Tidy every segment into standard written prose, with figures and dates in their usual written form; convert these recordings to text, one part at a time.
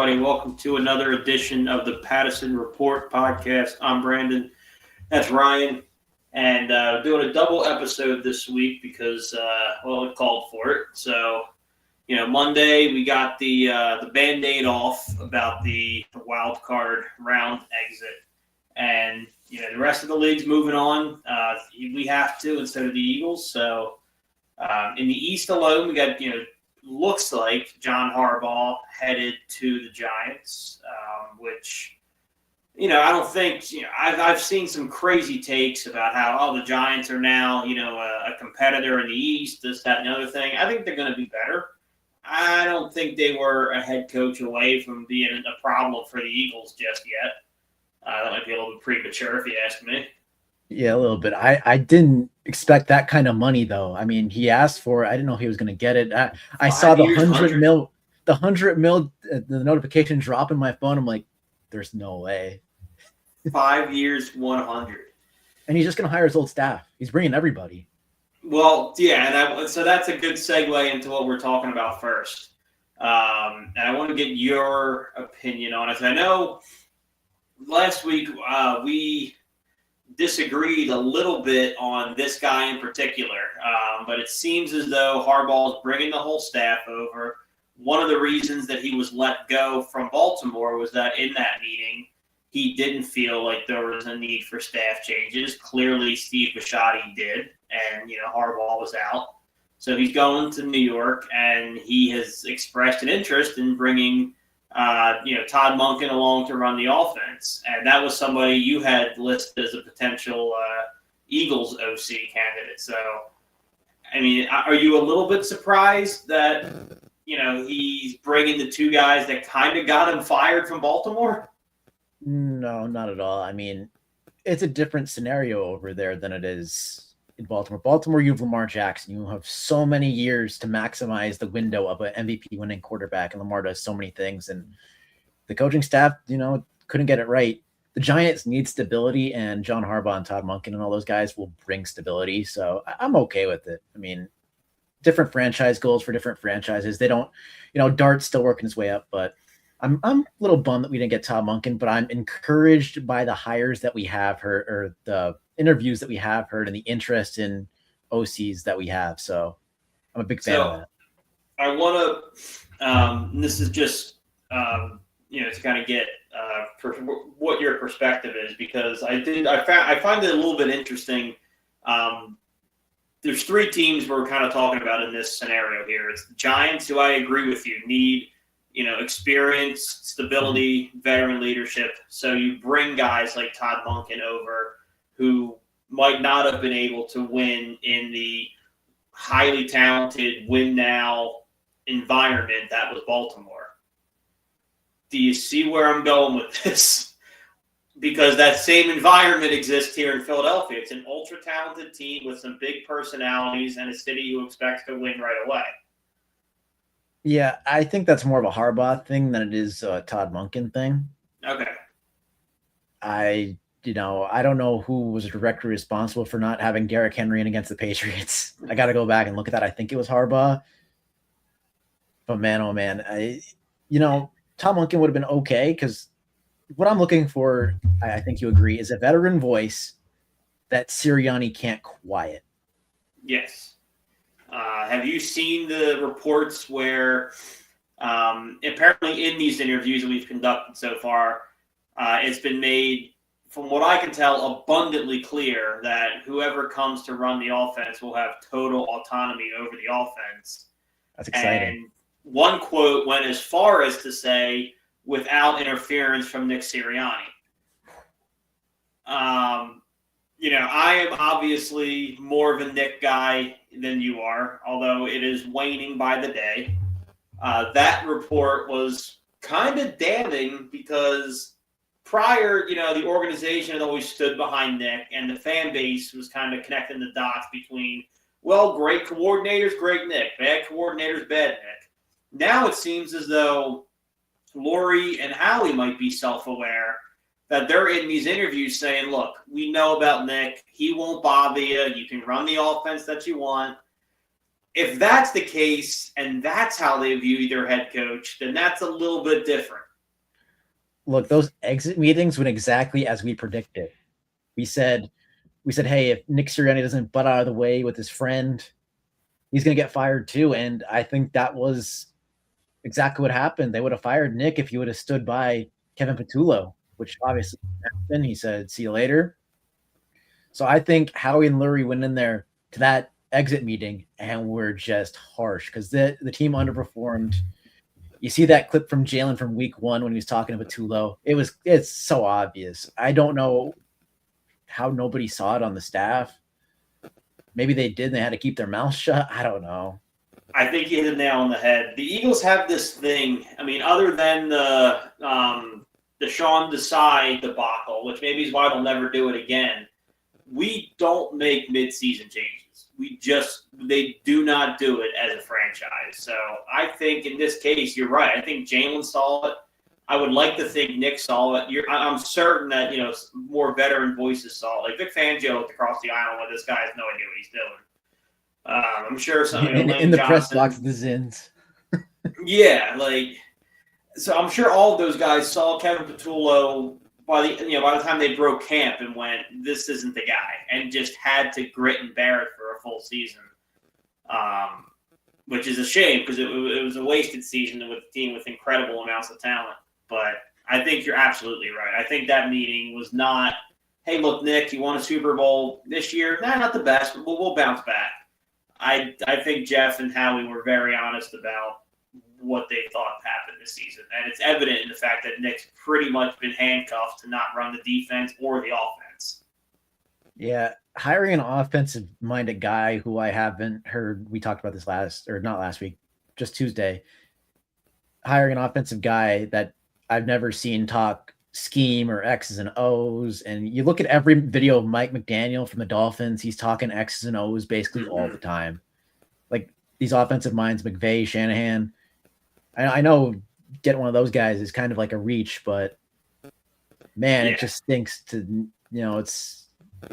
everybody. Welcome to another edition of the Pattison Report podcast. I'm Brandon. That's Ryan. And doing a double episode this week because, it called for it. So, Monday we got the Band-Aid off about the wild card round exit. And, the rest of the league's moving on. We have to instead of the Eagles. So, in the East alone, we got, looks like John Harbaugh headed to the Giants, which, I don't think, I've seen some crazy takes about how, the Giants are now, a competitor in the East, this, that, and the other thing. I think they're going to be better. I don't think they were a head coach away from being a problem for the Eagles just yet. That might be a little bit premature if you ask me. Yeah, a little bit. I didn't expect that kind of money, though. I mean, he asked for it. I didn't know he was going to get it. I saw the 100 mil, the notification drop in my phone. I'm like, there's no way. 5 years, 100. And he's just going to hire his old staff. He's bringing everybody. Well, yeah, so that's a good segue into what we're talking about first. And I want to get your opinion on it. I know last week we disagreed a little bit on this guy in particular, but it seems as though Harbaugh's bringing the whole staff over. One of the reasons that he was let go from Baltimore was that in that meeting, he didn't feel like there was a need for staff changes. Clearly, Steve Bisciotti did, and Harbaugh was out. So he's going to New York, and he has expressed an interest in bringing Todd Monken along to run the offense. And that was somebody you had listed as a potential Eagles OC candidate. So, I mean, are you a little bit surprised that, he's bringing the two guys that kind of got him fired from Baltimore? No, not at all. I mean, it's a different scenario over there than it is in Baltimore. Baltimore, you have Lamar Jackson. You have so many years to maximize the window of an MVP winning quarterback, and Lamar does so many things. And the coaching staff, couldn't get it right. The Giants need stability, and John Harbaugh and Todd Monken and all those guys will bring stability. So I'm okay with it. I mean, different franchise goals for different franchises. They don't, Dart's still working his way up, but I'm a little bummed that we didn't get Todd Monken, but I'm encouraged by the hires that we have heard, or the interviews that we have heard, and the interest in OCs that we have. So I'm a big fan of that. I want to, this is just, to kind of get what your perspective is, because I find it a little bit interesting. There's three teams we're kind of talking about in this scenario here. It's the Giants, who I agree with you, need experience, stability, veteran leadership. So you bring guys like Todd Monken over who might not have been able to win in the highly talented win now environment that was Baltimore. Do you see where I'm going with this? Because that same environment exists here in Philadelphia. It's an ultra talented team with some big personalities and a city who expects to win right away. Yeah, I think that's more of a Harbaugh thing than it is a Todd Monken thing. Okay. I don't know who was directly responsible for not having Derrick Henry in against the Patriots. I got to go back and look at that. I think it was Harbaugh. But man, oh man, Tom Monken would have been okay, because what I'm looking for, I think you agree, is a veteran voice that Sirianni can't quiet. Yes. Have you seen the reports where apparently in these interviews that we've conducted so far, it's been made, from what I can tell, abundantly clear that whoever comes to run the offense will have total autonomy over the offense. That's exciting. And one quote went as far as to say, without interference from Nick Sirianni. I am obviously more of a Nick guy than you are, although it is waning by the day. That report was kind of damning because prior, the organization had always stood behind Nick, and the fan base was kind of connecting the dots between, great coordinators, great Nick, bad coordinators, bad Nick. Now it seems as though Lori and Howie might be self-aware that they're in these interviews saying, look, we know about Nick. He won't bother you. You can run the offense that you want. If that's the case and that's how they view their head coach, then that's a little bit different. Look, those exit meetings went exactly as we predicted. We said, hey, if Nick Sirianni doesn't butt out of the way with his friend, he's going to get fired too. And I think that was exactly what happened. They would have fired Nick if he would have stood by Kevin Patullo, which obviously happened. He said, "See you later." So I think Howie and Lurie went in there to that exit meeting and were just harsh because the team underperformed. You see that clip from Jalen from week 1 when he was talking to Patullo. It's so obvious. I don't know how nobody saw it on the staff. Maybe they did and they had to keep their mouth shut. I don't know. I think you hit the nail on the head. The Eagles have this thing. I mean, other than the Sean Desai debacle, which maybe is why they'll never do it again. We don't make midseason changes. They do not do it as a franchise. So I think in this case, you're right. I think Jalen saw it. I would like to think Nick saw it. I'm certain that more veteran voices saw it. Like Vic Fangio looked across the aisle and this guy has no idea what he's doing. I'm sure something in the press box, the Zins. Yeah, so I'm sure all of those guys saw Kevin Patullo by the time they broke camp and went, this isn't the guy, and just had to grit and bear it for a full season, which is a shame because it was a wasted season with a team with incredible amounts of talent. But I think you're absolutely right. I think that meeting was not, hey, look, Nick, you won a Super Bowl this year. Nah, not the best, but we'll bounce back. I think Jeff and Howie were very honest about what they thought happened this season. And it's evident in the fact that Nick's pretty much been handcuffed to not run the defense or the offense. Yeah, hiring an offensive-minded guy who I haven't heard, we talked about this not last week, just Tuesday, hiring an offensive guy that I've never seen talk scheme or X's and O's. And you look at every video of Mike McDaniel from the Dolphins, he's talking X's and O's basically all the time. Like these offensive minds, McVay, Shanahan. I know getting one of those guys is kind of like a reach, but man, It just stinks to,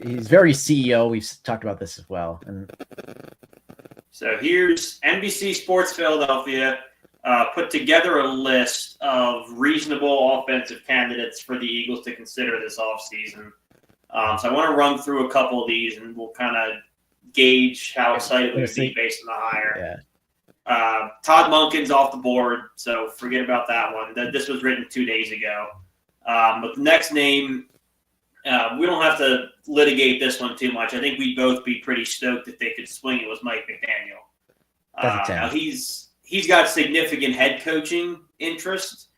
he's very CEO. We've talked about this as well. And so here's NBC Sports Philadelphia put together a list of reasonable offensive candidates for the Eagles to consider this offseason. So I want to run through a couple of these, and we'll kind of gauge how excited we would be based on the hire. Yeah. Todd Monken's off the board, so forget about that one. This was written 2 days ago. But the next name, we don't have to litigate this one too much. I think we'd both be pretty stoked if they could swing it, was Mike McDaniel. Now he's got significant head coaching interest,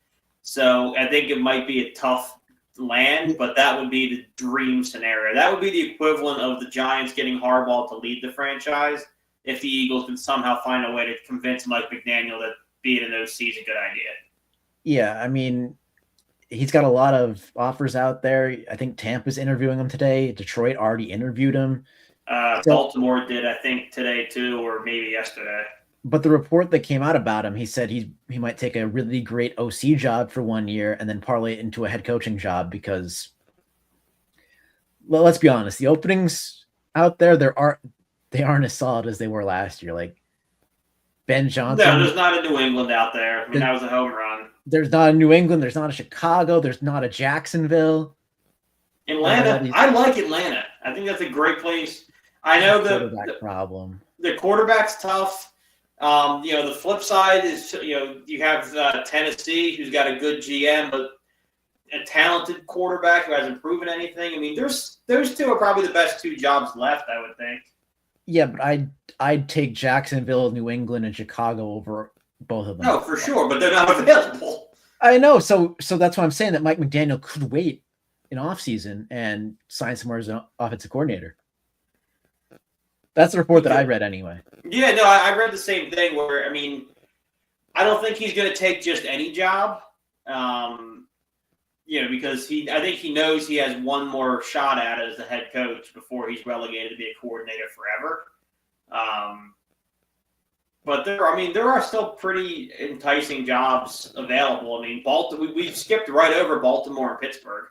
so I think it might be a tough land, but that would be the dream scenario. That would be the equivalent of the Giants getting Harbaugh to lead the franchise if the Eagles can somehow find a way to convince Mike McDaniel that being an OC is a good idea. Yeah, I mean, he's got a lot of offers out there. I think Tampa's interviewing him today. Detroit already interviewed him. Baltimore did, I think, today too, or maybe yesterday. But the report that came out about him, he said he might take a really great OC job for 1 year and then parlay it into a head coaching job because, well, let's be honest, the openings out there, they aren't as solid as they were last year. Like Ben Johnson. No, there's not a New England out there. I mean, that was a home run. There's not a New England. There's not a Chicago. There's not a Jacksonville. Atlanta. I like Atlanta. I think that's a great place. I know the problem. The quarterback's tough. The flip side is, you have Tennessee, who's got a good GM, but a talented quarterback who hasn't proven anything. I mean, those two are probably the best 2 jobs left, I would think. Yeah, but I'd take Jacksonville, New England, and Chicago over both of them. No, for sure, but they're not available. I know. So that's why I'm saying that Mike McDaniel could wait in offseason and sign somewhere as an offensive coordinator. That's the report that I read anyway. Yeah, no, I read the same thing where, I mean, I don't think he's going to take just any job, because I think he knows he has one more shot at it as the head coach before he's relegated to be a coordinator forever. But there are still pretty enticing jobs available. I mean, we've skipped right over Baltimore and Pittsburgh.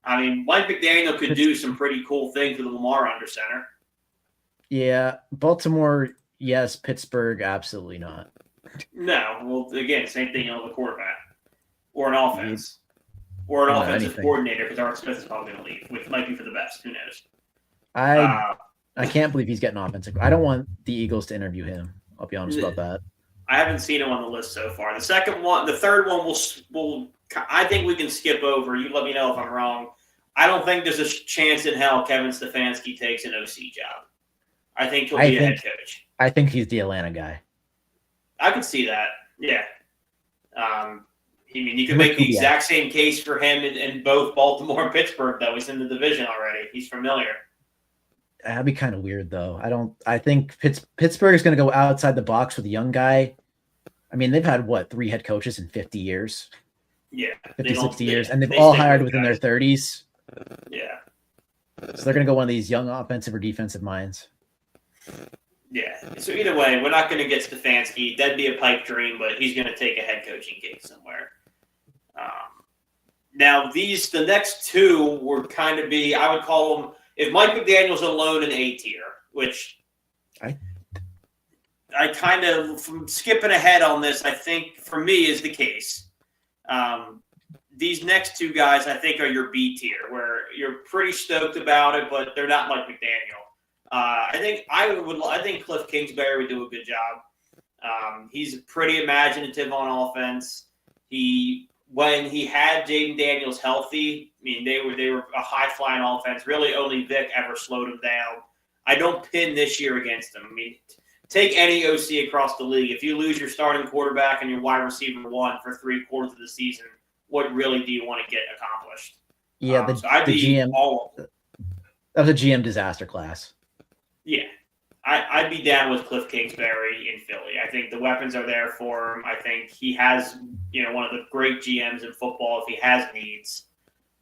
I mean, Mike McDaniel could do some pretty cool things with the Lamar under center. Yeah, Baltimore, yes. Pittsburgh, absolutely not. No, well, again, same thing on the quarterback. or an offense or an offensive anything. coordinator because Art Smith is probably going to leave, which might be for the best. Who knows? I can't believe he's getting offensive. I don't want the Eagles to interview him. I'll be honest about that. I haven't seen him on the list so far. The third one, we'll. I think we can skip over. You let me know if I'm wrong. I don't think there's a chance in hell Kevin Stefanski takes an OC job. I think he'll be a head coach. I think he's the Atlanta guy. I could see that. Yeah. You can make the exact same case for him in both Baltimore and Pittsburgh, though. He's in the division already. He's familiar. That'd be kind of weird, though. I think Pittsburgh is going to go outside the box with a young guy. I mean, they've had, 3 head coaches in 50 years? Yeah. 50, 60 years. And they've all hired within their 30s. Yeah. So they're going to go one of these young offensive or defensive minds. Yeah. So either way, we're not going to get Stefanski. That'd be a pipe dream, but he's going to take a head coaching gig somewhere. Now, the next two would kind of be, I would call them, if Mike McDaniel's alone in A tier, which I kind of, from skipping ahead on this, I think for me is the case. These next two guys, I think, are your B tier, where you're pretty stoked about it, but they're not Mike McDaniel. I think Cliff Kingsbury would do a good job. He's pretty imaginative on offense. When he had Jaden Daniels healthy, I mean, they were a high-flying offense. Really, only Vic ever slowed him down. I don't pin this year against him. I mean, take any OC across the league. If you lose your starting quarterback and your wide receiver 1 for 3/4 of the season, what really do you want to get accomplished? Yeah, the GM. That was a GM disaster class. Yeah. I'd be down with Cliff Kingsbury in Philly. I think the weapons are there for him. I think he has, one of the great GMs in football if he has needs.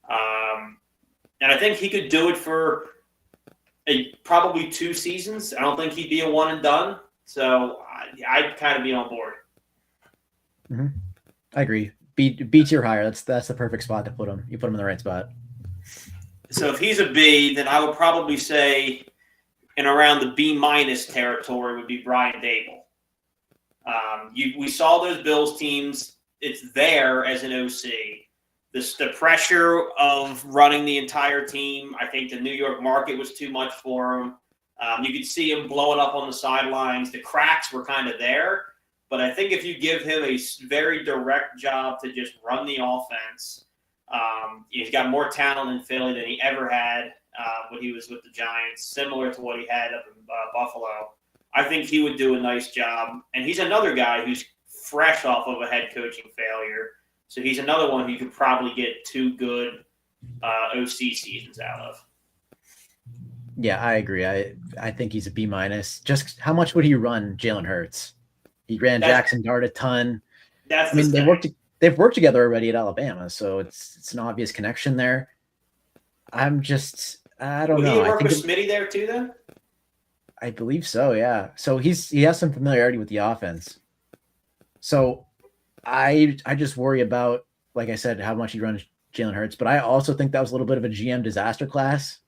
And I think he could do it for probably 2 seasons. I don't think he'd be a one and done. So I'd kind of be on board. Mm-hmm. I agree. B tier higher. That's the perfect spot to put him. You put him in the right spot. So if he's a B, then I would probably say – and around the B- territory would be Brian Daboll. We saw those Bills teams. It's there as an OC. The pressure of running the entire team, I think the New York market was too much for him. You could see him blowing up on the sidelines. The cracks were kind of there. But I think if you give him a very direct job to just run the offense, he's got more talent in Philly than he ever had. When he was with the Giants, similar to what he had up in Buffalo. I think he would do a nice job. And he's another guy who's fresh off of a head coaching failure. So he's another one who you could probably get 2 good OC seasons out of. Yeah, I agree. I think he's a B-. Just how much would he run Jalen Hurts? He ran Jackson Dart a ton. They've worked together already at Alabama, so it's an obvious connection there. I don't know. Will he work with Smitty there too, then? I believe so, yeah. So he has some familiarity with the offense. So I just worry about, like I said, how much he runs Jalen Hurts. But I also think that was a little bit of a GM disaster class.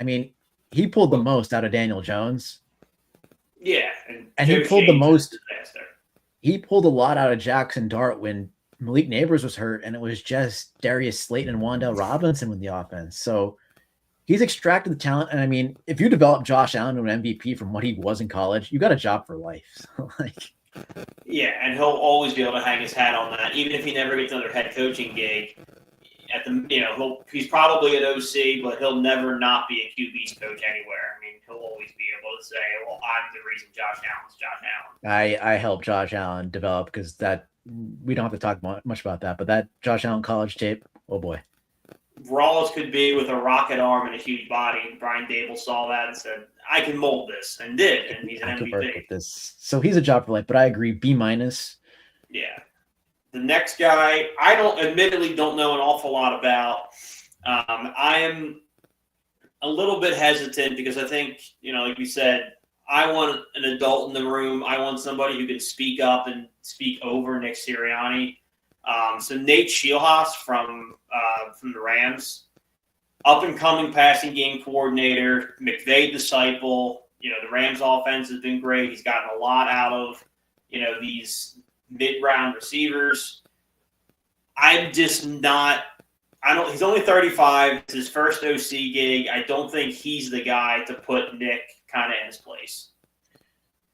I mean, he pulled the most out of Daniel Jones. Yeah. And he pulled the most. He pulled a lot out of Jackson Dart when Malik Neighbors was hurt, and it was just Darius Slayton and Wan'Dale Robinson with the offense. So he's extracted the talent. And I mean, if you develop Josh Allen to an MVP from what he was in college, you got a job for life. Yeah, and he'll always be able to hang his hat on that, even if he never gets another head coaching gig. He's probably an OC, but he'll never not be a QB's coach anywhere. I mean, he'll always be able to say, "Well, I'm the reason Josh Allen's Josh Allen." I helped Josh Allen develop because we don't have to talk much about that, but that Josh Allen college tape, oh boy. Rawls could be with a rocket arm and a huge body, and Brian Daboll saw that and said, "I can mold this," and did, and he's an MVP. So he's a job for life, but I agree, B-. Yeah. The next guy, I admittedly don't know an awful lot about. I am a little bit hesitant because I think, like you said, I want an adult in the room. I want somebody who can speak up and speak over Nick Sirianni. So Nate Scheelhaas from the Rams, up-and-coming passing game coordinator, McVay disciple. The Rams offense has been great. He's gotten a lot out of, these mid-round receivers. I'm just not. I don't. He's only 35. It's his first OC gig. I don't think he's the guy to put Nick kind of in his place.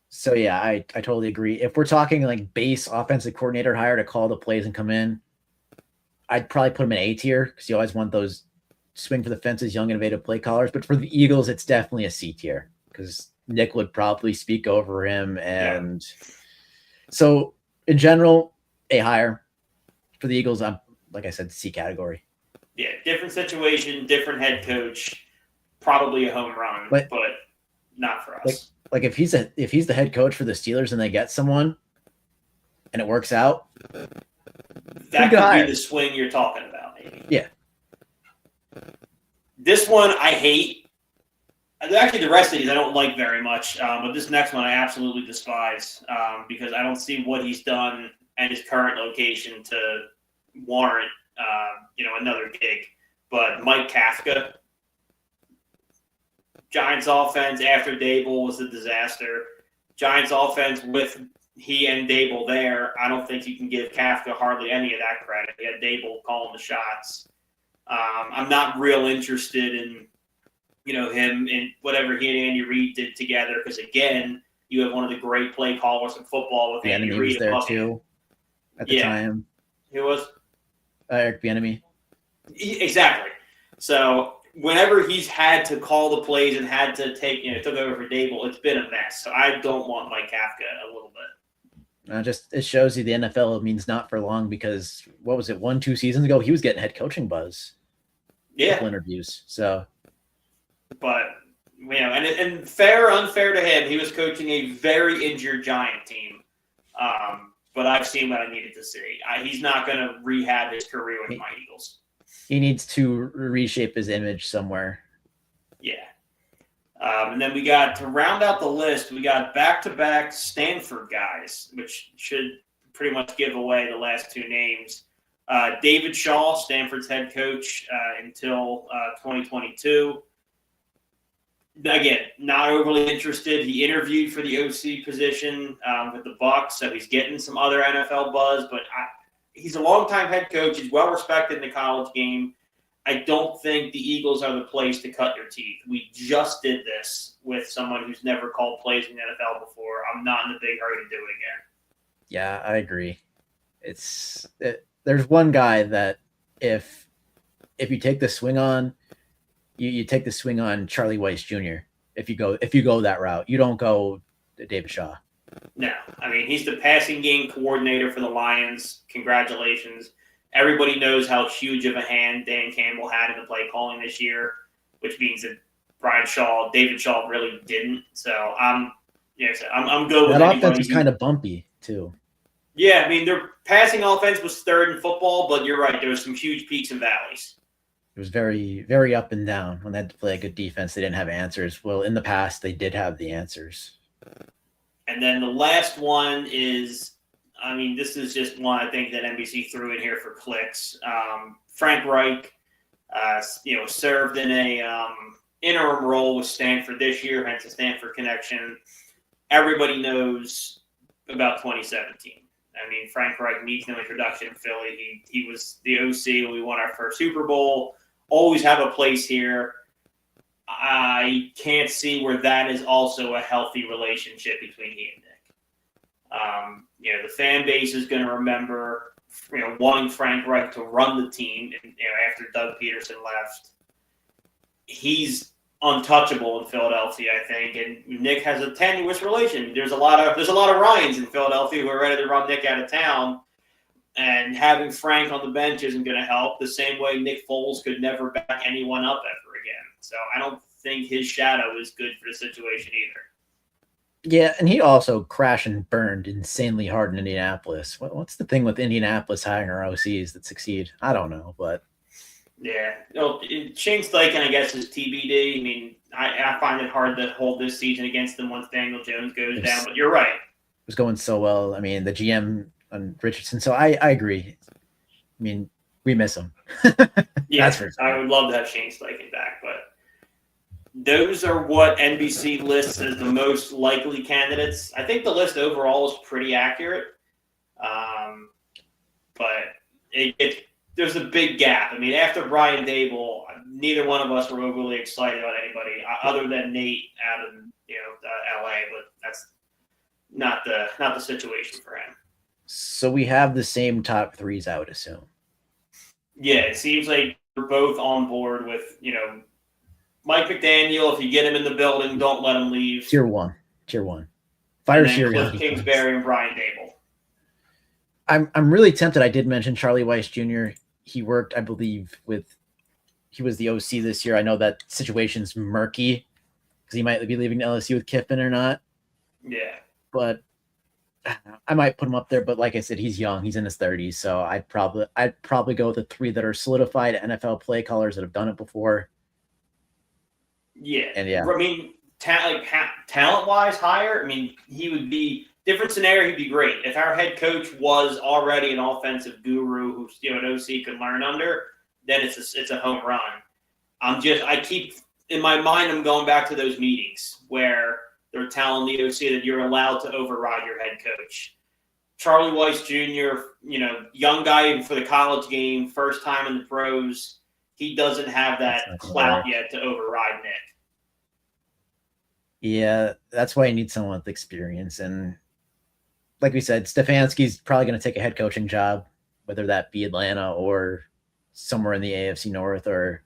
So yeah, I totally agree. If we're talking like base offensive coordinator hire to call the plays and come in, I'd probably put him in A tier because you always want those swing for the fences, young, innovative play callers. But for the Eagles, it's definitely a C tier because Nick would probably speak over him. And so in general, A higher. For the Eagles, I'm, like I said, C category. Yeah, different situation, different head coach, probably a home run, but not for us. Like if he's the head coach for the Steelers and they get someone and it works out, that could be the swing you're talking about, maybe. Yeah. This one I hate. Actually, the rest of these I don't like very much, but this next one I absolutely despise because I don't see what he's done at his current location to warrant, another gig. But Mike Kafka, Giants offense after Dable was a disaster. Giants offense with he and Dable there, I don't think you can give Kafka hardly any of that credit. He had Dable calling the shots. I'm not real interested in, him and whatever he and Andy Reid did together because, again, you have one of the great play callers in football with Andy Reid. Was there too at the time. Who was? Eric Bieniemy. Exactly. So whenever he's had to call the plays and had to took over for Dable, it's been a mess. So I don't want Mike Kafka a little bit. It shows you the NFL means not for long because what was it, 1-2 seasons ago, he was getting head coaching buzz. Yeah. Interviews. So, but and fair or unfair to him, he was coaching a very injured Giant team. But I've seen what I needed to see. He's not going to rehab his career with my Eagles. He needs to reshape his image somewhere. Yeah. And then we got, to round out the list, we got back-to-back Stanford guys, which should pretty much give away the last two names. David Shaw, Stanford's head coach until 2022. Again, not overly interested. He interviewed for the OC position with the Bucs, so he's getting some other NFL buzz. But he's a longtime head coach. He's well respected in the college game. I don't think the Eagles are the place to cut your teeth. We just did this with someone who's never called plays in the NFL before. I'm not in a big hurry to do it again. Yeah, I agree. There's one guy that if you take the swing on, you take the swing on Charlie Weiss Jr. If you go that route, you don't go David Shaw. No, I mean, he's the passing game coordinator for the Lions. Congratulations. Everybody knows how huge of a hand Dan Campbell had in the play calling this year, which means that David Shaw really didn't. So I'm good with that offense is kind of bumpy too. Yeah, I mean, their passing offense was third in football, but you're right. There was some huge peaks and valleys. It was very, very up and down. When they had to play a good defense, they didn't have answers. Well, in the past, they did have the answers. And then the last one is, this is just one I think that NBC threw in here for clicks. Frank Reich, served in a interim role with Stanford this year, hence the Stanford connection. Everybody knows about 2017. Frank Reich needs no introduction in Philly. He was the OC when we won our first Super Bowl. Always have a place here. I can't see where that is also a healthy relationship between he and Nick. The fan base is going to remember, wanting Frank Reich to run the team. And, after Doug Peterson left, he's untouchable in Philadelphia, I think. And Nick has a tenuous relation. There's a lot of Ryans in Philadelphia who are ready to run Nick out of town. And having Frank on the bench isn't going to help. The same way Nick Foles could never back anyone up ever again. So I don't think his shadow is good for the situation either. Yeah, and he also crashed and burned insanely hard in Indianapolis. What's the thing with Indianapolis hiring our OCs that succeed? I don't know, but yeah, Shane Steichen, I guess, is TBD. I find it hard to hold this season against them once Daniel Jones goes down. But you're right; it was going so well. The GM and Richardson. So I agree. We miss him. Yeah, I would love to have Shane Steichen back, but those are what NBC lists as the most likely candidates. I think the list overall is pretty accurate. But there's a big gap. I mean, after Brian Dable, neither one of us were overly excited about anybody other than Nate out in LA, but that's not the situation for him. So we have the same top threes, I would assume. Yeah, it seems like we're both on board with Mike McDaniel. If you get him in the building, don't let him leave. Tier one. Fire and then Sirianni. Cliff Kingsbury and Brian Dable. I'm really tempted. I did mention Charlie Weiss Jr. He worked, I believe, he was the OC this year. I know that situation's murky because he might be leaving LSU with Kiffin or not. Yeah. But I might put him up there. But like I said, he's young. He's in his 30s. So I'd probably go with the three that are solidified NFL play callers that have done it before. Yeah. And yeah. I mean, talent-wise, higher. I mean, he would be different scenario. He'd be great if our head coach was already an offensive guru who an OC could learn under. Then it's a home run. I keep in my mind. I'm going back to those meetings where they're telling the OC that you're allowed to override your head coach. Charlie Weiss Jr., young guy for the college game, first time in the pros. He doesn't have that clout yet to override Nick. Yeah, that's why you need someone with experience. And like we said, Stefanski's probably going to take a head coaching job, whether that be Atlanta or somewhere in the AFC North, or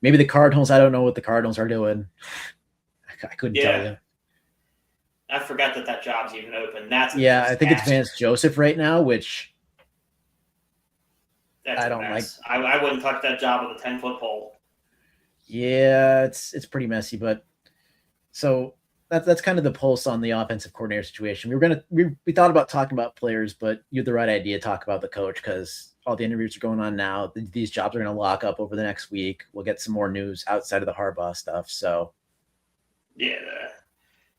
maybe the Cardinals. I don't know what the Cardinals are doing. I couldn't tell you. I forgot that job's even open. I think it's Vance Joseph right now, which I don't like. I wouldn't touch that job with a 10-foot pole. Yeah, it's pretty messy, but so that's kind of the pulse on the offensive coordinator situation. We thought about talking about players, but you had the right idea to talk about the coach because all the interviews are going on now. These jobs are going to lock up over the next week. We'll get some more news outside of the Harbaugh stuff. So, yeah,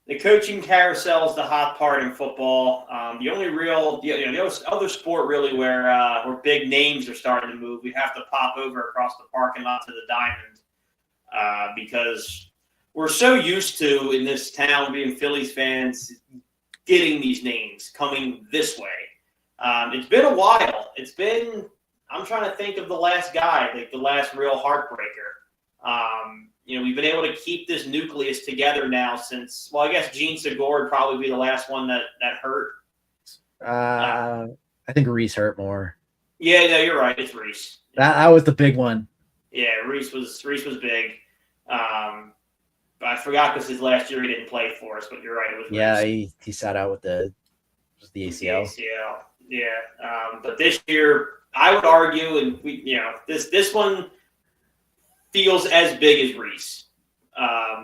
the coaching carousel is the hot part in football. The only real, the other sport really where big names are starting to move, we have to pop over across the parking lot to the Diamond because we're so used to in this town being Phillies fans getting these names coming this way. It's been a while. I'm trying to think of the last guy, like the last real heartbreaker. We've been able to keep this nucleus together now since, I guess Gene Segura would probably be the last one that hurt. I think Reese hurt more. Yeah, no, you're right. It's Reese. That was the big one. Yeah, Reese was big. But I forgot because his last year he didn't play for us, but you're right. It was Reese. Yeah, he sat out with the ACL. Yeah. But this year, I would argue, and this one feels as big as Reese,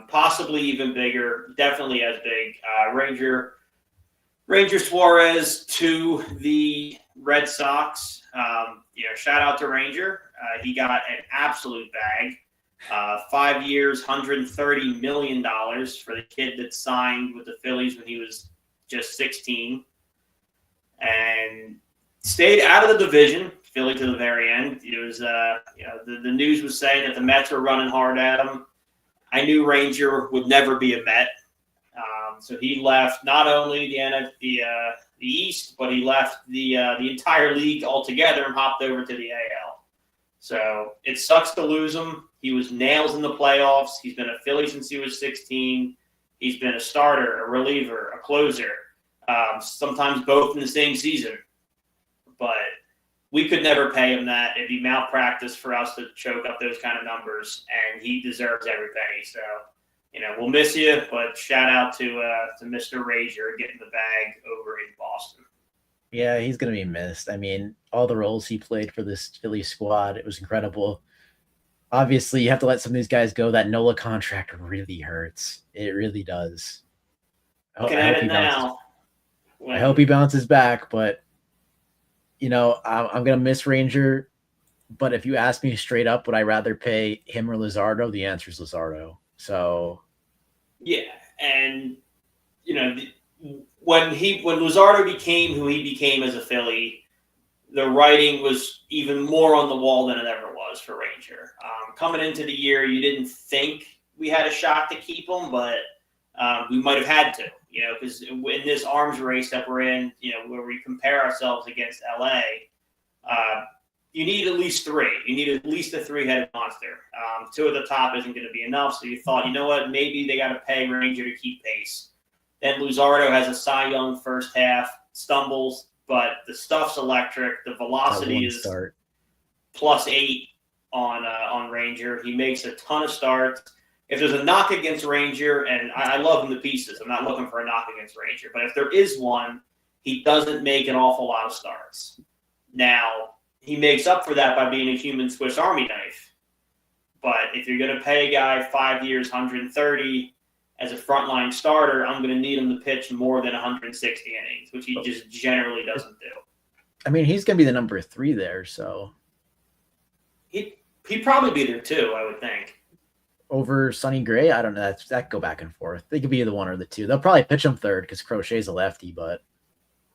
possibly even bigger, definitely as big. Ranger Suarez to the Red Sox. Shout out to Ranger. He got an absolute bag. 5 years, $130 million for the kid that signed with the Phillies when he was just 16. And stayed out of the division, Philly to the very end. It was, the news was saying that the Mets were running hard at him. I knew Ranger would never be a Met, so he left not only the East, but he left the entire league altogether and hopped over to the AL. So it sucks to lose him. He was nails in the playoffs. He's been a Philly since he was 16. He's been a starter, a reliever, a closer. Sometimes both in the same season. But we could never pay him that. It'd be malpractice for us to choke up those kind of numbers, and he deserves every penny. So, we'll miss you, but shout out to Mr. Rager getting the bag over in Boston. Yeah, he's going to be missed. I mean, all the roles he played for this Philly squad, it was incredible. Obviously, you have to let some of these guys go. That Nola contract really hurts. It really does. I hope he bounces back, but I'm going to miss Ranger. But if you ask me straight up, would I rather pay him or Luzardo? The answer is Luzardo. So, yeah, and when Luzardo became who he became as a Philly, the writing was even more on the wall than it ever was for Ranger. Coming into the year, you didn't think we had a shot to keep him, but we might have had to, because in this arms race that we're in, where we compare ourselves against LA, You need at least three. You need at least a three-headed monster. Two at the top isn't going to be enough. So you thought, you know what, maybe they got to pay Ranger to keep pace. Then Luzardo has a Cy Young first half, stumbles, but the stuff's electric. The velocity is +8 on Ranger. He makes a ton of starts. If there's a knock against Ranger, and I love him to pieces, I'm not looking for a knock against Ranger, but if there is one, he doesn't make an awful lot of starts. Now, he makes up for that by being a human Swiss Army knife. But if you're going to pay a guy 5 years, 130 as a frontline starter, I'm going to need him to pitch more than 160 innings, which he just generally doesn't do. I mean, he's going to be the number 3 there, so. He'd probably be there too, I would think. Over Sonny Gray? I don't know. That could go back and forth. They could be the one or the two. They'll probably pitch him third because Crochet's a lefty, but.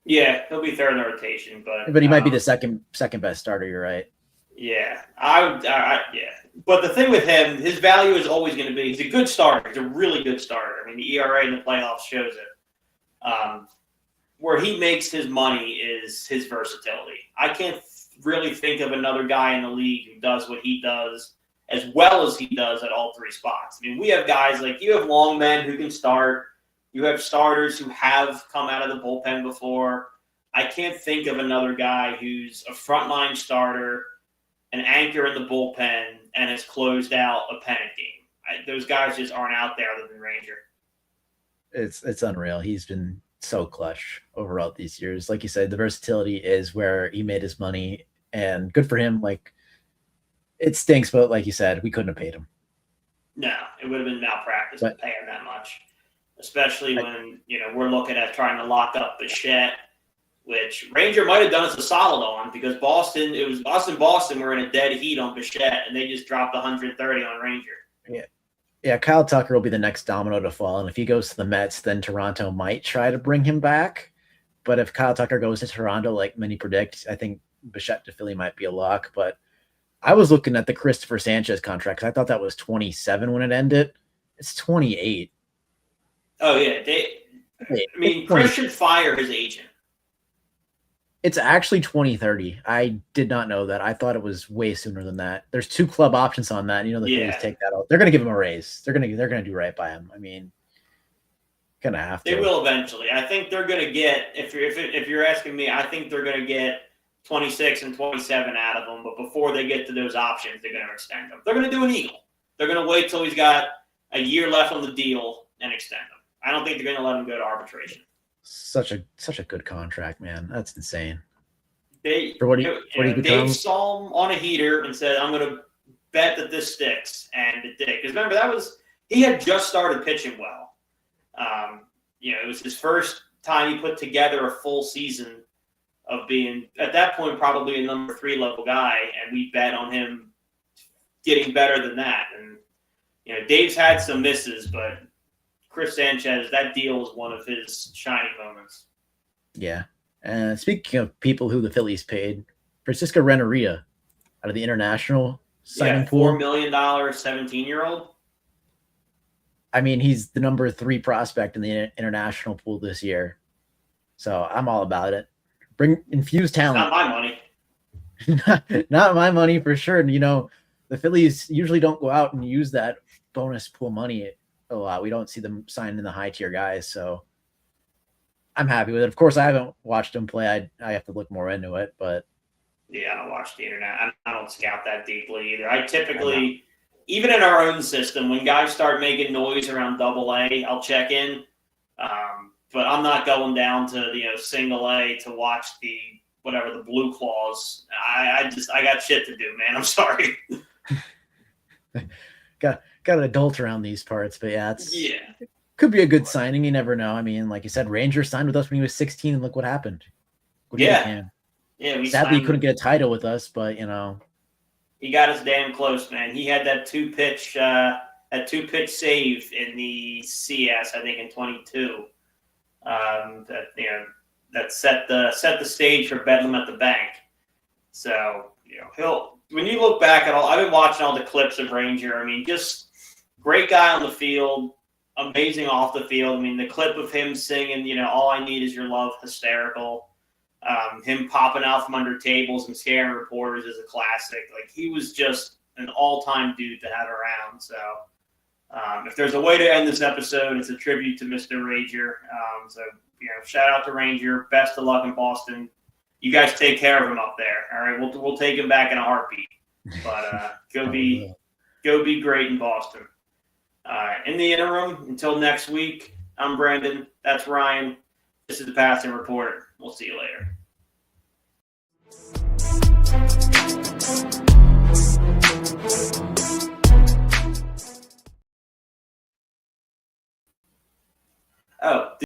Yeah, he'll be third in the rotation, but he might be the second best starter. You're right. Yeah, yeah. But the thing with him, his value is always going to be he's a good starter. He's a really good starter. I mean, the ERA in the playoffs shows it. Where he makes his money is his versatility. I can't really think of another guy in the league who does what he does as well as he does at all three spots. I mean, we have guys like you have long men who can start. You have starters who have come out of the bullpen before. I can't think of another guy who's a frontline starter, an anchor in the bullpen, and has closed out a pennant game. Those guys just aren't out there other than Ranger. It's unreal. He's been so clutch overall these years. Like you said, the versatility is where he made his money, and good for him. Like, it stinks, but like you said, we couldn't have paid him. No, it would have been malpractice to pay him that much. Especially when, we're looking at trying to lock up Bichette, which Ranger might have done us a solid on because Boston were in a dead heat on Bichette, and they just dropped 130 on Ranger. Yeah, Kyle Tucker will be the next domino to fall, and if he goes to the Mets, then Toronto might try to bring him back. But if Kyle Tucker goes to Toronto, like many predict, I think Bichette to Philly might be a lock. But I was looking at the Christopher Sanchez contract because I thought that was 27 when it ended. It's 28. Oh, yeah. Chris should fire his agent. It's actually 2030. I did not know that. I thought it was way sooner than that. There's 2 club options on that. The Phillies take that out. They're going to give him a raise. They're going to do right by him. I mean, going to have to. They will eventually. I think they're going to get, if you're asking me, I think they're going to get 26 and 27 out of him. But before they get to those options, they're going to extend them. They're going to do an Eagle. They're going to wait till he's got a year left on the deal and extend him. I don't think they're going to let him go to arbitration. Such a good contract, man. That's insane. Dave saw him on a heater and said, "I'm going to bet that this sticks," and it did. Because remember, he had just started pitching well. It was his first time he put together a full season of being at that point probably a number 3 level guy, and we bet on him getting better than that. And Dave's had some misses, but Chris Sanchez, that deal was one of his shining moments. Yeah. And speaking of people who the Phillies paid, Francisco Renteria out of the international signing pool. $4 million 17-year-old. I mean, he's the number 3 prospect in the international pool this year. So I'm all about it. Infuse talent. Not my money. Not my money for sure. And, the Phillies usually don't go out and use that bonus pool money a lot. We don't see them sign in the high tier guys, so I'm happy with it. Of course, I haven't watched him play. I have to look more into it, but yeah, I don't watch the internet. I don't scout that deeply either. I typically, even in our own system, when guys start making noise around AA, I'll check in. But I'm not going down to single A to watch the Blue Claws. I got shit to do, man. I'm sorry. Got an adult around these parts, but could be a good signing. You never know. I mean, like you said, Ranger signed with us when he was 16, and look what happened. Yeah. Sadly, he couldn't get a title with us, but he got us damn close, man. He had that 2-pitch save in the CS, I think, in 22. That set the stage for Bedlam at the Bank. So when you look back at all, I've been watching all the clips of Ranger. I mean, just great guy on the field, amazing off the field. I mean, the clip of him singing, "All I Need Is Your Love," hysterical. Him popping out from under tables and scaring reporters is a classic. Like, he was just an all-time dude to have around. So if there's a way to end this episode, it's a tribute to Mr. Ranger. So, shout out to Ranger. Best of luck in Boston. You guys take care of him up there. All right, we'll take him back in a heartbeat. But go be great in Boston. In the interim, until next week, I'm Brandon. That's Ryan. This is the Passing Reporter. We'll see you later. Oh.